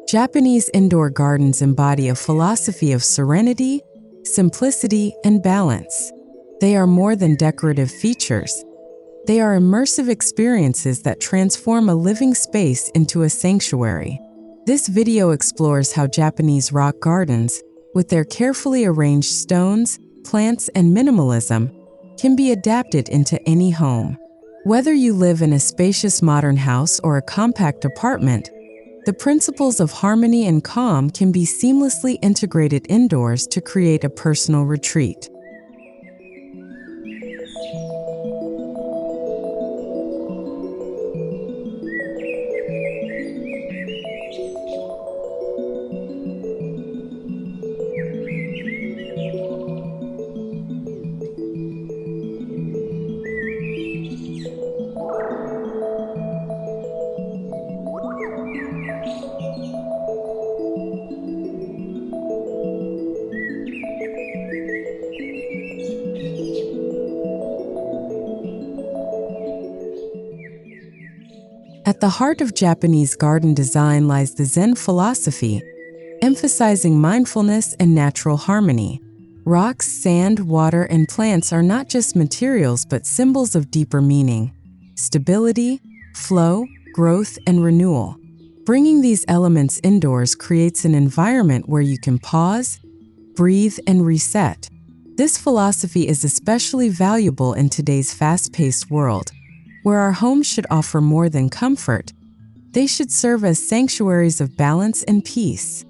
Japanese indoor gardens embody a philosophy of serenity, simplicity, and balance. They are more than decorative features. They are immersive experiences that transform a living space into a sanctuary. This video explores how Japanese rock gardens, with their carefully arranged stones, plants, and minimalism, can be adapted into any home. Whether you live in a spacious modern house or a compact apartment, the principles of harmony and calm can be seamlessly integrated indoors to create a personal retreat. At the heart of Japanese garden design lies the Zen philosophy, emphasizing mindfulness and natural harmony. Rocks, sand, water, and plants are not just materials but symbols of deeper meaning, stability, flow, growth, and renewal. Bringing these elements indoors creates an environment where you can pause, breathe, and reset. This philosophy is especially valuable in today's fast-paced world, where our homes should offer more than comfort. They should serve as sanctuaries of balance and peace.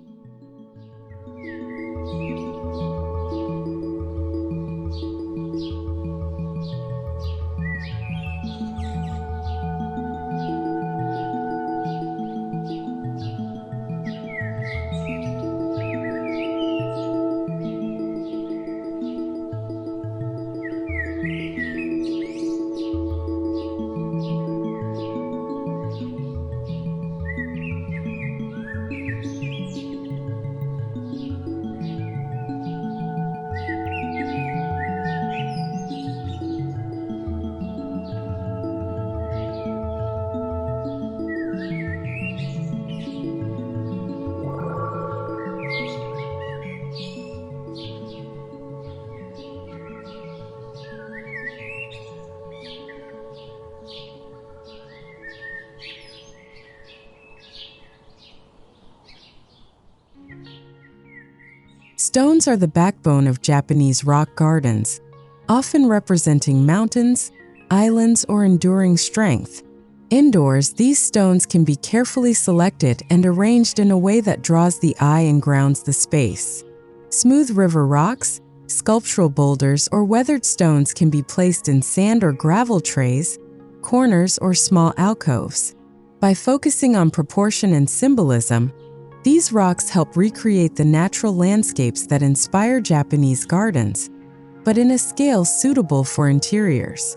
Stones are the backbone of Japanese rock gardens, often representing mountains, islands, or enduring strength. Indoors, these stones can be carefully selected and arranged in a way that draws the eye and grounds the space. Smooth river rocks, sculptural boulders, or weathered stones can be placed in sand or gravel trays, corners, or small alcoves. By focusing on proportion and symbolism, these rocks help recreate the natural landscapes that inspire Japanese gardens, but in a scale suitable for interiors.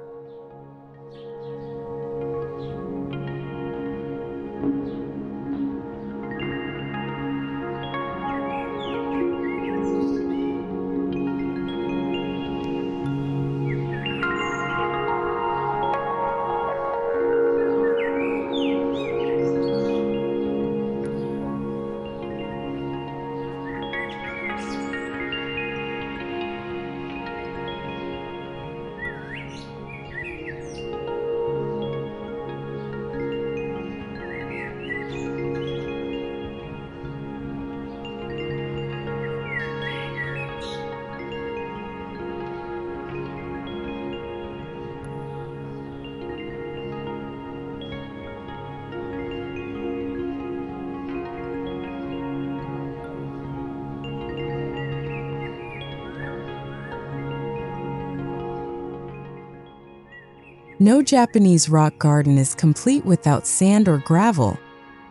No Japanese rock garden is complete without sand or gravel,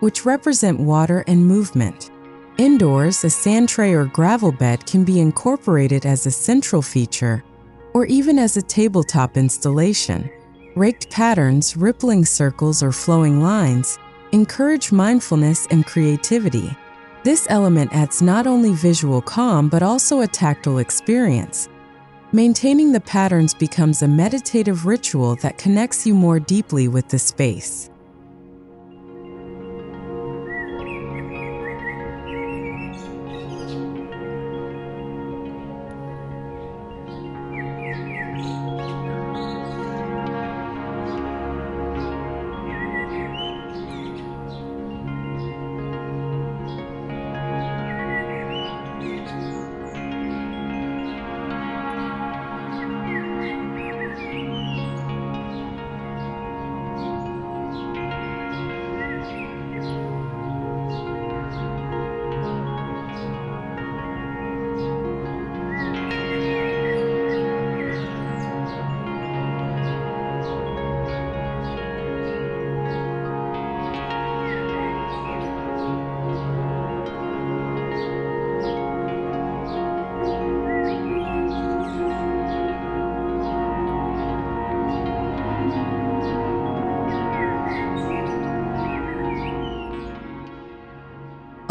which represent water and movement. Indoors, a sand tray or gravel bed can be incorporated as a central feature, or even as a tabletop installation. Raked patterns, rippling circles, or flowing lines encourage mindfulness and creativity. This element adds not only visual calm but also a tactile experience. Maintaining the patterns becomes a meditative ritual that connects you more deeply with the space.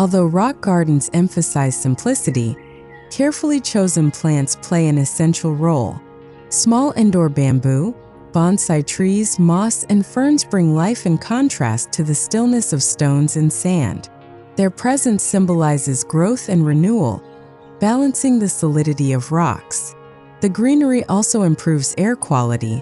Although rock gardens emphasize simplicity, carefully chosen plants play an essential role. Small indoor bamboo, bonsai trees, moss, and ferns bring life in contrast to the stillness of stones and sand. Their presence symbolizes growth and renewal, balancing the solidity of rocks. The greenery also improves air quality,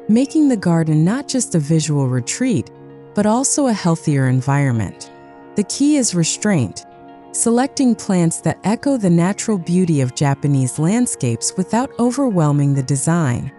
making the garden not just a visual retreat, but also a healthier environment. The key is restraint, selecting plants that echo the natural beauty of Japanese landscapes without overwhelming the design.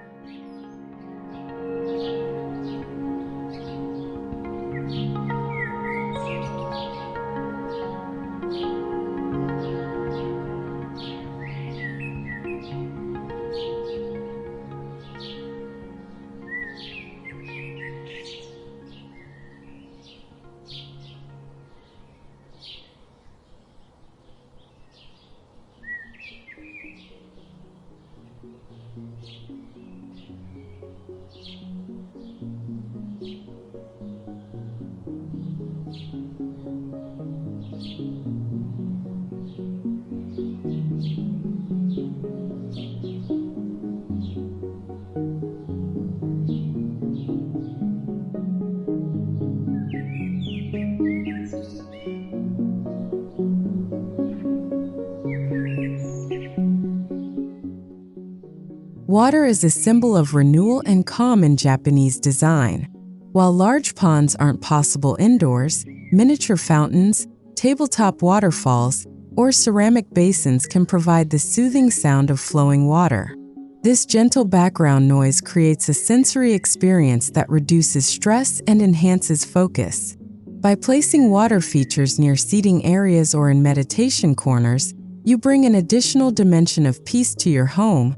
Water is a symbol of renewal and calm in Japanese design. While large ponds aren't possible indoors, miniature fountains, tabletop waterfalls, or ceramic basins can provide the soothing sound of flowing water. This gentle background noise creates a sensory experience that reduces stress and enhances focus. By placing water features near seating areas or in meditation corners, you bring an additional dimension of peace to your home,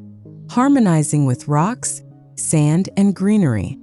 harmonizing with rocks, sand, and greenery.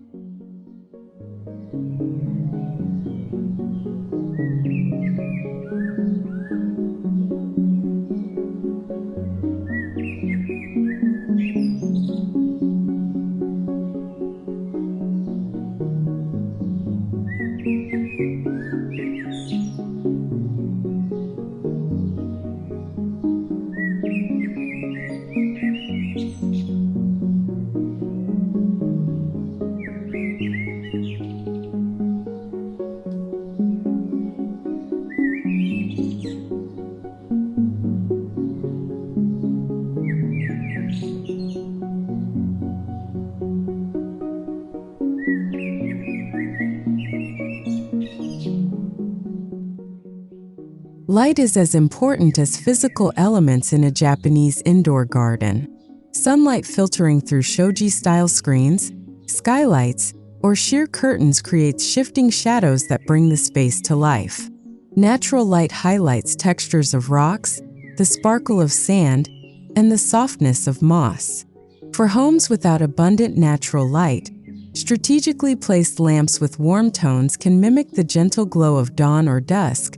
Light is as important as physical elements in a Japanese indoor garden. Sunlight filtering through shoji-style screens, skylights, or sheer curtains creates shifting shadows that bring the space to life. Natural light highlights textures of rocks, the sparkle of sand, and the softness of moss. For homes without abundant natural light, strategically placed lamps with warm tones can mimic the gentle glow of dawn or dusk,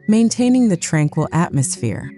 maintaining the tranquil atmosphere.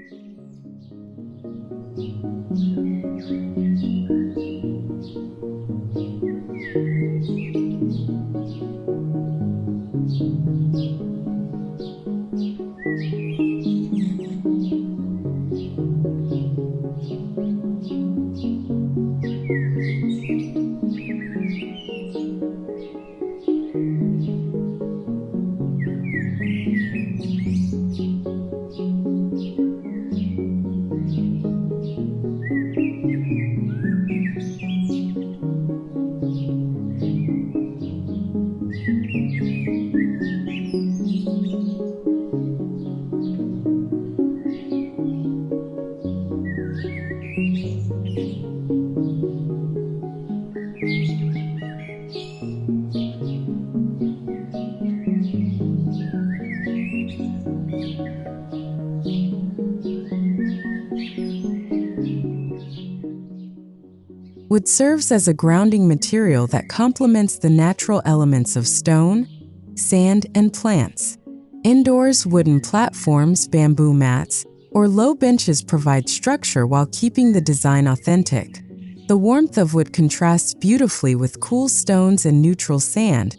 Wood serves as a grounding material that complements the natural elements of stone, sand, and plants. Indoors, wooden platforms, bamboo mats, or low benches provide structure while keeping the design authentic. The warmth of wood contrasts beautifully with cool stones and neutral sand,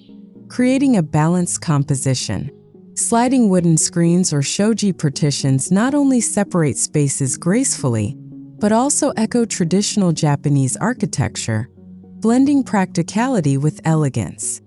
creating a balanced composition. Sliding wooden screens or shoji partitions not only separate spaces gracefully, but also echo traditional Japanese architecture, blending practicality with elegance.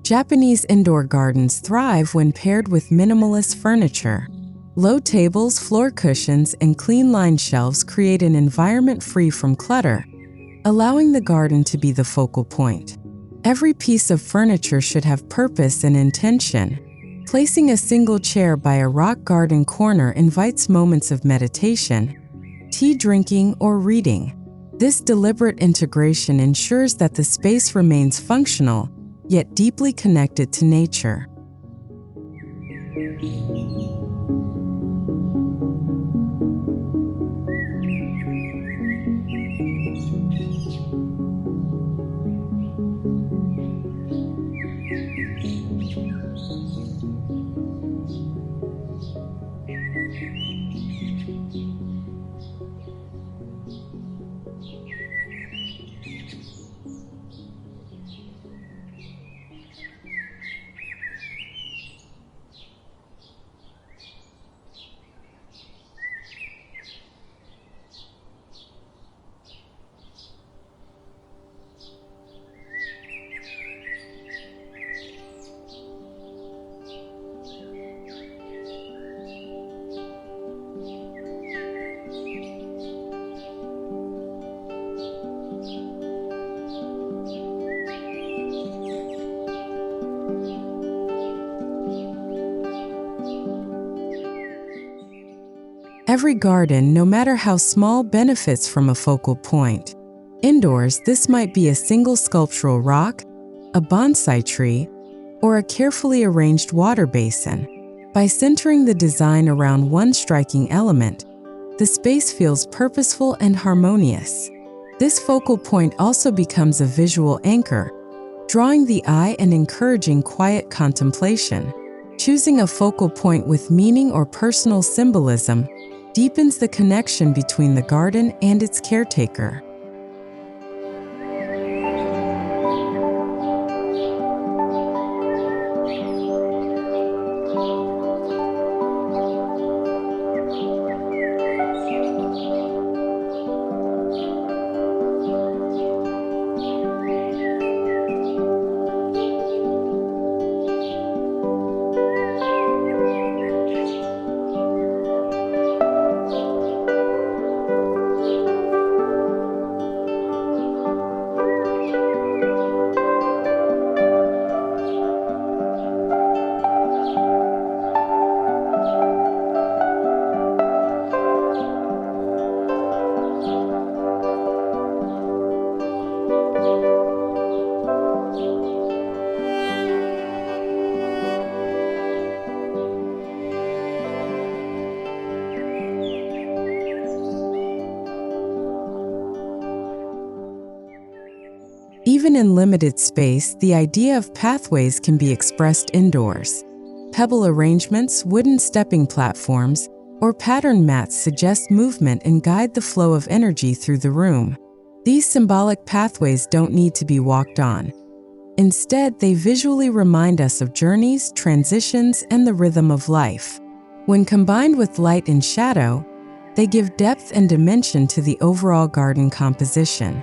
Japanese indoor gardens thrive when paired with minimalist furniture. Low tables, floor cushions, and clean-lined shelves create an environment free from clutter, allowing the garden to be the focal point. Every piece of furniture should have purpose and intention. Placing a single chair by a rock garden corner invites moments of meditation, tea drinking, or reading. This deliberate integration ensures that the space remains functional, yet deeply connected to nature. Every garden, no matter how small, benefits from a focal point. Indoors, this might be a single sculptural rock, a bonsai tree, or a carefully arranged water basin. By centering the design around one striking element, the space feels purposeful and harmonious. This focal point also becomes a visual anchor, drawing the eye and encouraging quiet contemplation. Choosing a focal point with meaning or personal symbolism deepens the connection between the garden and its caretaker. Even in limited space, the idea of pathways can be expressed indoors. Pebble arrangements, wooden stepping platforms, or pattern mats suggest movement and guide the flow of energy through the room. These symbolic pathways don't need to be walked on. Instead, they visually remind us of journeys, transitions, and the rhythm of life. When combined with light and shadow, they give depth and dimension to the overall garden composition.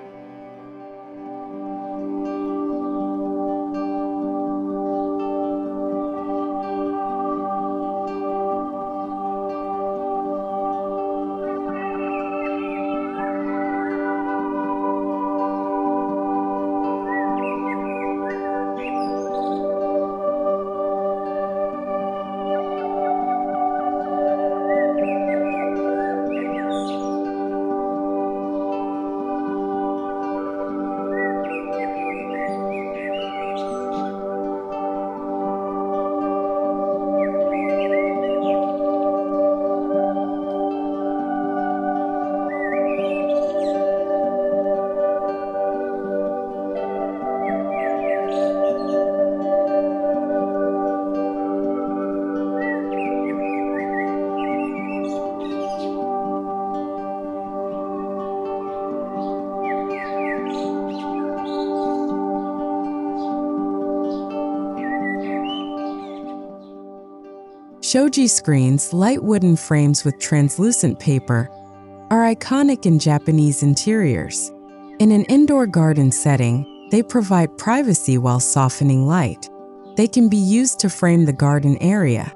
Shoji screens, light wooden frames with translucent paper, are iconic in Japanese interiors. In an indoor garden setting, they provide privacy while softening light. They can be used to frame the garden area,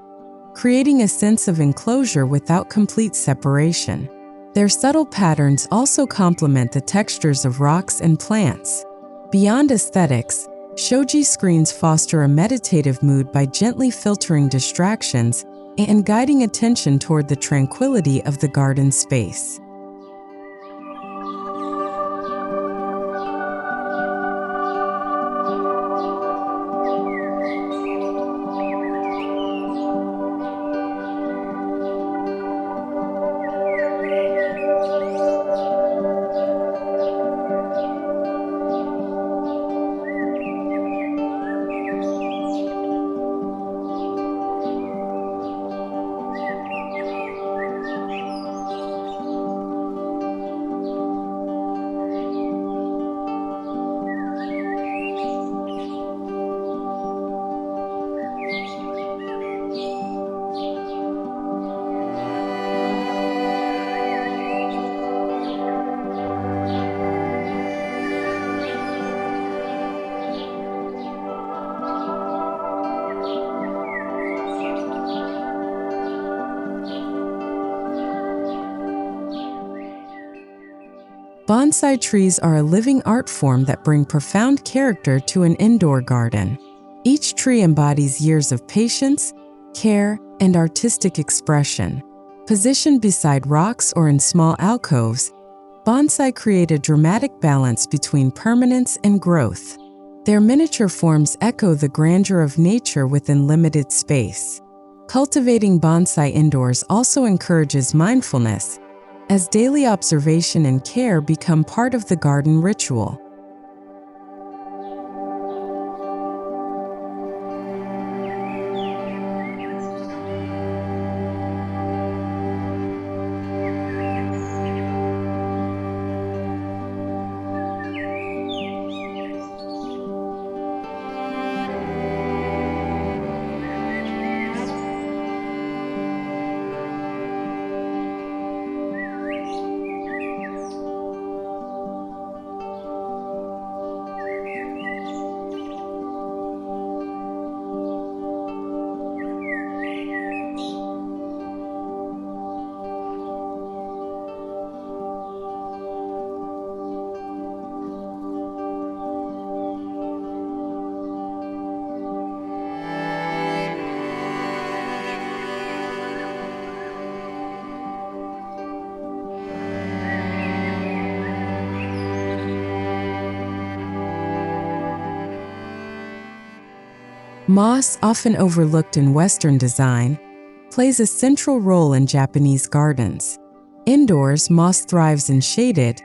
creating a sense of enclosure without complete separation. Their subtle patterns also complement the textures of rocks and plants. Beyond aesthetics, Shoji screens foster a meditative mood by gently filtering distractions and guiding attention toward the tranquility of the garden space. Bonsai trees are a living art form that bring profound character to an indoor garden. Each tree embodies years of patience, care, and artistic expression. Positioned beside rocks or in small alcoves, bonsai create a dramatic balance between permanence and growth. Their miniature forms echo the grandeur of nature within limited space. Cultivating bonsai indoors also encourages mindfulness, as daily observation and care become part of the garden ritual. Moss, often overlooked in Western design, plays a central role in Japanese gardens. Indoors, moss thrives in shaded,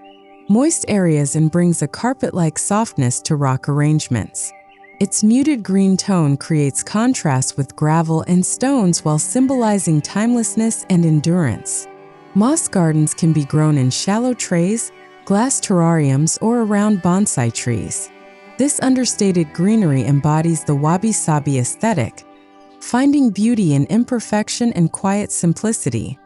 moist areas and brings a carpet-like softness to rock arrangements. Its muted green tone creates contrast with gravel and stones while symbolizing timelessness and endurance. Moss gardens can be grown in shallow trays, glass terrariums, or around bonsai trees. This understated greenery embodies the wabi-sabi aesthetic, finding beauty in imperfection and quiet simplicity.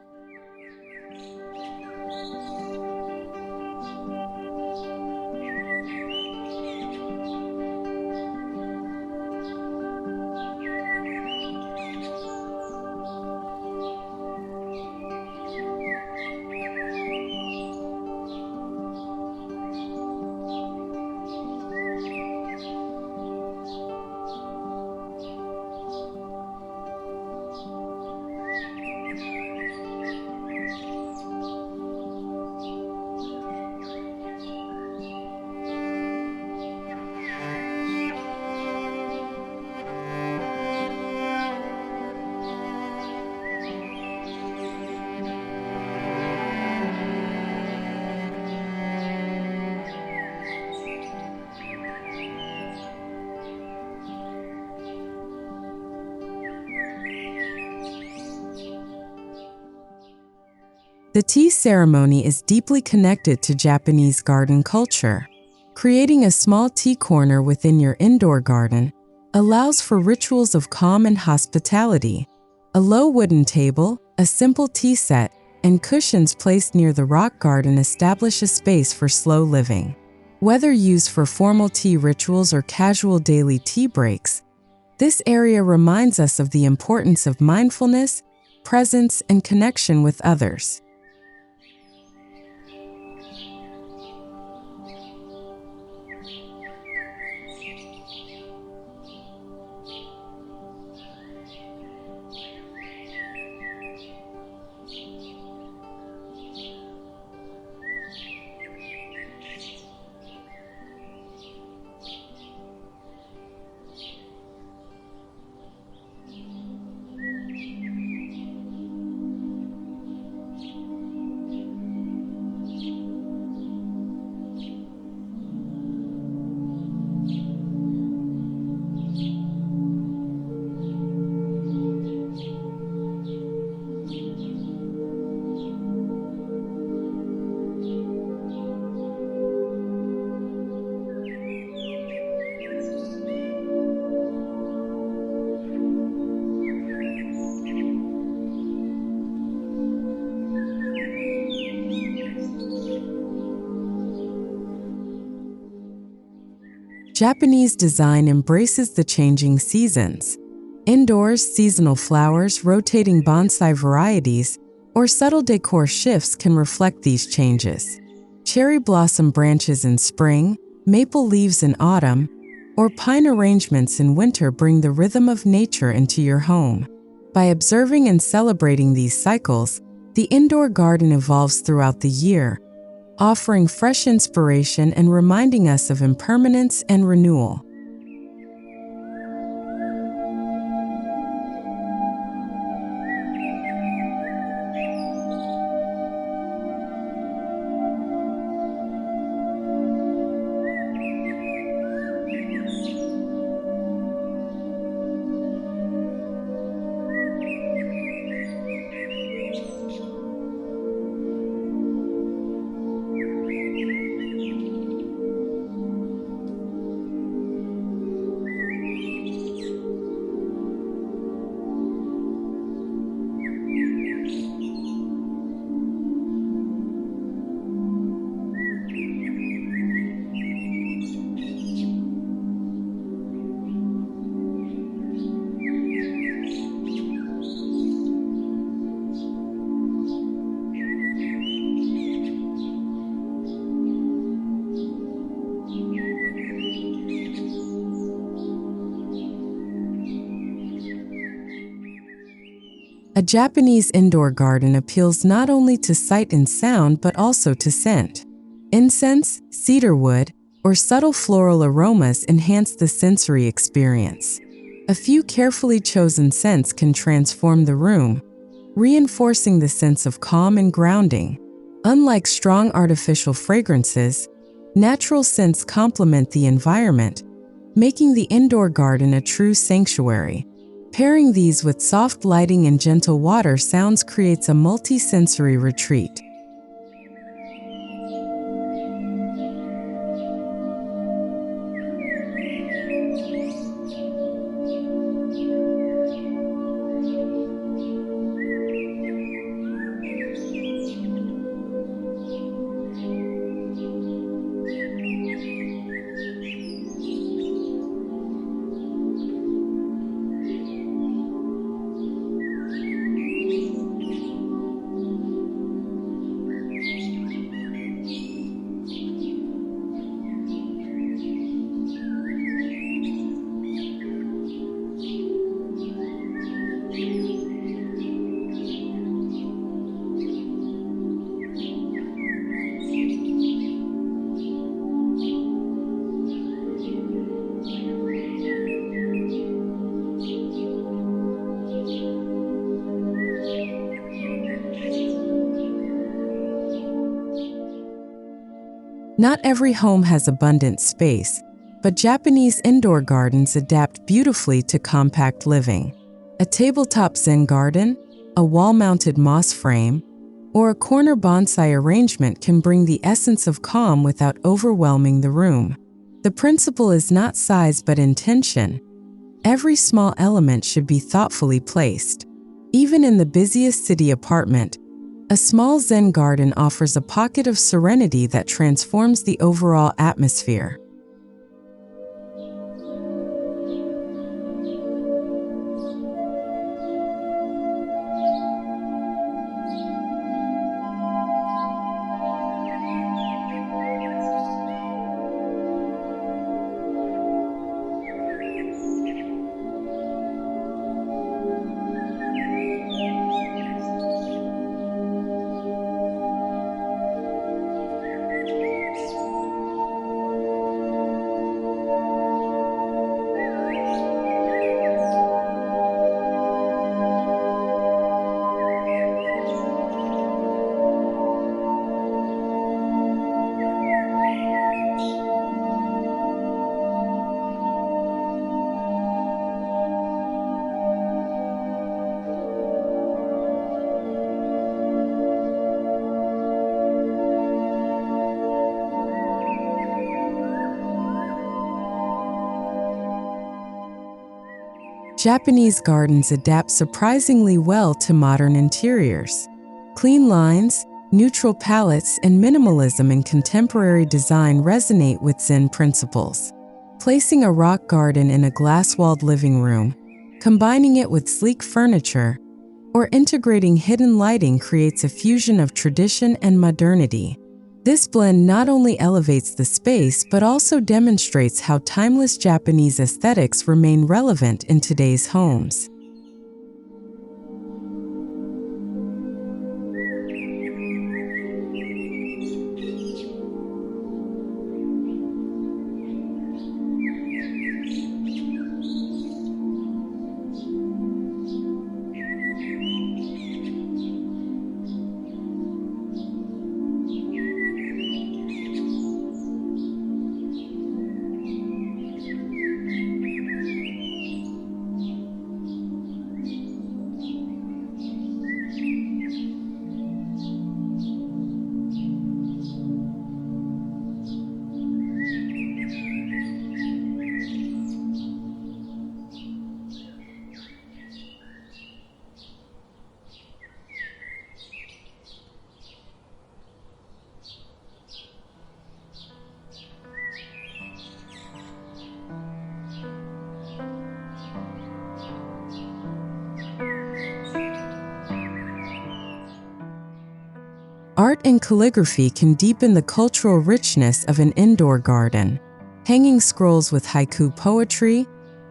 The tea ceremony is deeply connected to Japanese garden culture. Creating a small tea corner within your indoor garden allows for rituals of calm and hospitality. A low wooden table, a simple tea set, and cushions placed near the rock garden establish a space for slow living. Whether used for formal tea rituals or casual daily tea breaks, this area reminds us of the importance of mindfulness, presence, and connection with others. Japanese design embraces the changing seasons. Indoors, seasonal flowers, rotating bonsai varieties, or subtle decor shifts can reflect these changes. Cherry blossom branches in spring, maple leaves in autumn, or pine arrangements in winter bring the rhythm of nature into your home. By observing and celebrating these cycles, the indoor garden evolves throughout the year, offering fresh inspiration and reminding us of impermanence and renewal. A Japanese indoor garden appeals not only to sight and sound but also to scent. Incense, cedarwood, or subtle floral aromas enhance the sensory experience. A few carefully chosen scents can transform the room, reinforcing the sense of calm and grounding. Unlike strong artificial fragrances, natural scents complement the environment, making the indoor garden a true sanctuary. Pairing these with soft lighting and gentle water sounds creates a multi-sensory retreat. Not every home has abundant space, but Japanese indoor gardens adapt beautifully to compact living. A tabletop Zen garden, a wall-mounted moss frame, or a corner bonsai arrangement can bring the essence of calm without overwhelming the room. The principle is not size but intention. Every small element should be thoughtfully placed. Even in the busiest city apartment, a small Zen garden offers a pocket of serenity that transforms the overall atmosphere. Japanese gardens adapt surprisingly well to modern interiors. Clean lines, neutral palettes, and minimalism in contemporary design resonate with Zen principles. Placing a rock garden in a glass-walled living room, combining it with sleek furniture, or integrating hidden lighting creates a fusion of tradition and modernity. This blend not only elevates the space but also demonstrates how timeless Japanese aesthetics remain relevant in today's homes. Art and calligraphy can deepen the cultural richness of an indoor garden. Hanging scrolls with haiku poetry,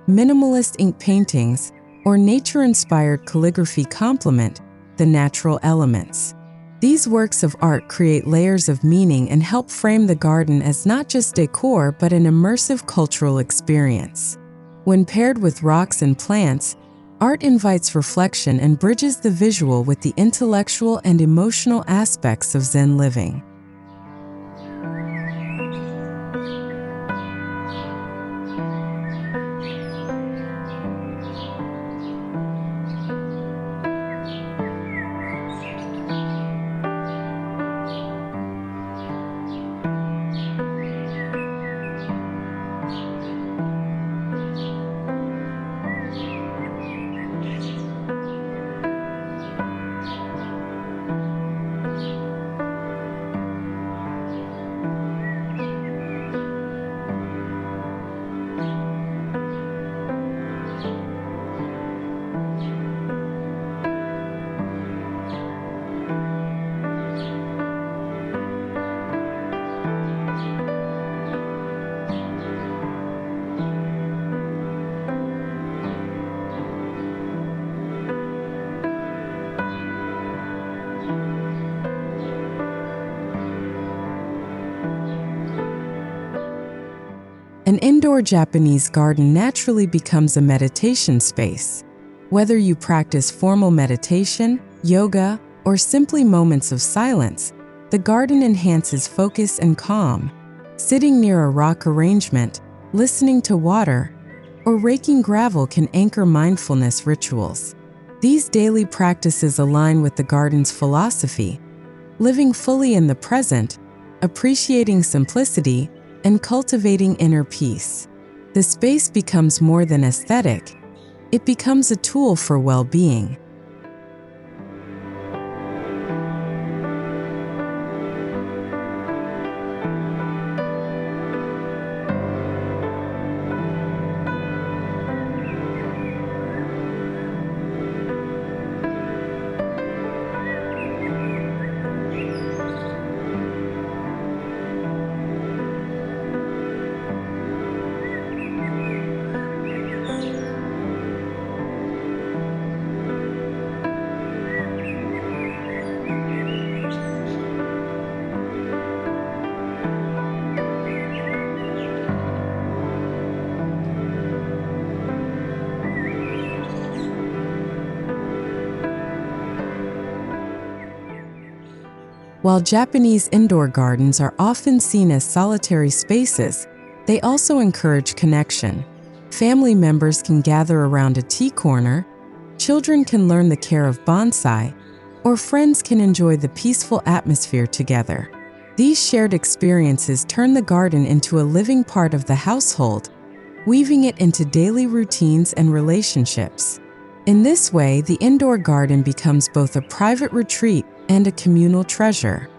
minimalist ink paintings, or nature-inspired calligraphy complement the natural elements. These works of art create layers of meaning and help frame the garden as not just decor but an immersive cultural experience. When paired with rocks and plants, art invites reflection and bridges the visual with the intellectual and emotional aspects of Zen living. An indoor Japanese garden naturally becomes a meditation space. Whether you practice formal meditation, yoga, or simply moments of silence, the garden enhances focus and calm. Sitting near a rock arrangement, listening to water, or raking gravel can anchor mindfulness rituals. These daily practices align with the garden's philosophy, living fully in the present, appreciating simplicity, and cultivating inner peace. The space becomes more than aesthetic. It becomes a tool for well-being. While Japanese indoor gardens are often seen as solitary spaces, they also encourage connection. Family members can gather around a tea corner, children can learn the care of bonsai, or friends can enjoy the peaceful atmosphere together. These shared experiences turn the garden into a living part of the household, weaving it into daily routines and relationships. In this way, the indoor garden becomes both a private retreat and a communal treasure.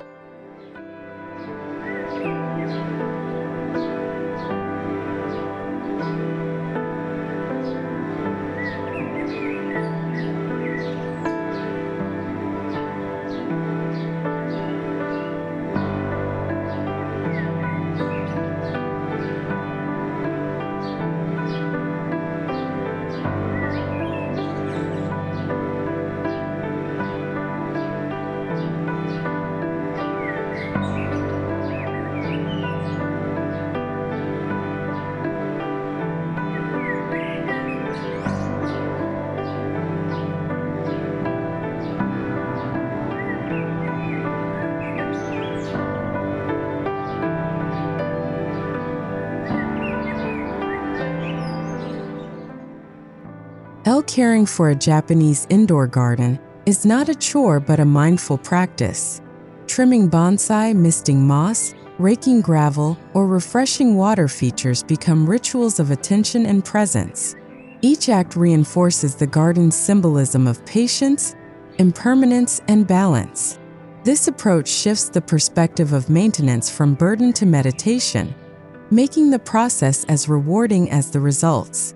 Caring for a Japanese indoor garden is not a chore but a mindful practice. Trimming bonsai, misting moss, raking gravel, or refreshing water features become rituals of attention and presence. Each act reinforces the garden's symbolism of patience, impermanence, and balance. This approach shifts the perspective of maintenance from burden to meditation, making the process as rewarding as the results.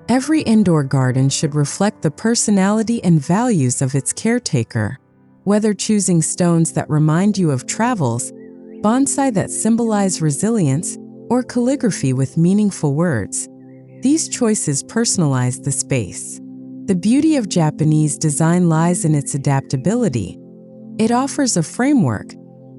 Every indoor garden should reflect the personality and values of its caretaker. Whether choosing stones that remind you of travels, bonsai that symbolize resilience, or calligraphy with meaningful words, these choices personalize the space. The beauty of Japanese design lies in its adaptability. It offers a framework,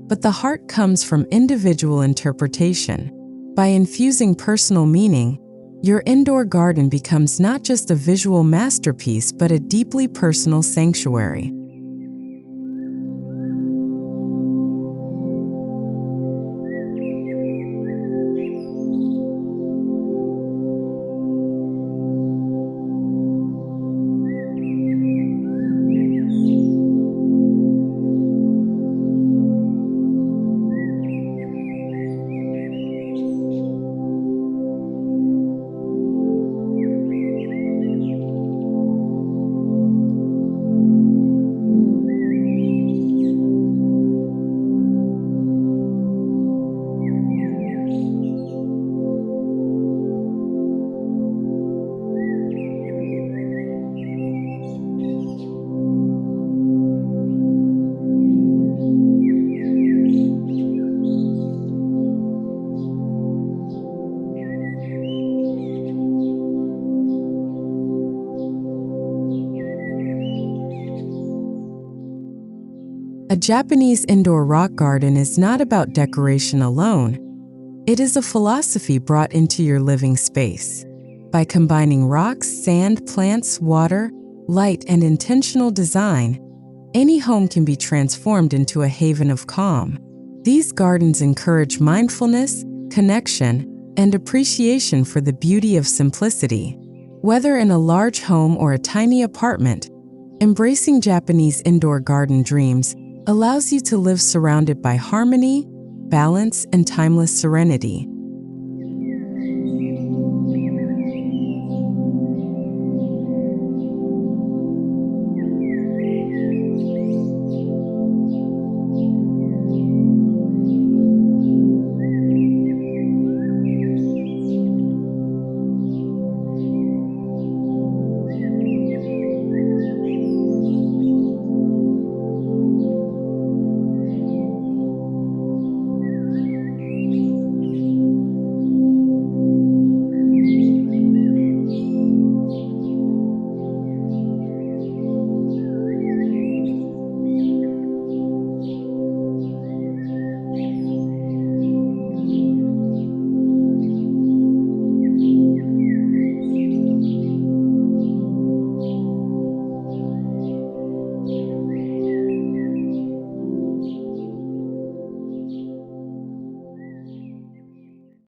but the heart comes from individual interpretation. By infusing personal meaning, your indoor garden becomes not just a visual masterpiece but a deeply personal sanctuary. A Japanese indoor rock garden is not about decoration alone. It is a philosophy brought into your living space. By combining rocks, sand, plants, water, light, and intentional design, any home can be transformed into a haven of calm. These gardens encourage mindfulness, connection, and appreciation for the beauty of simplicity. Whether in a large home or a tiny apartment, embracing Japanese indoor garden dreams allows you to live surrounded by harmony, balance, and timeless serenity.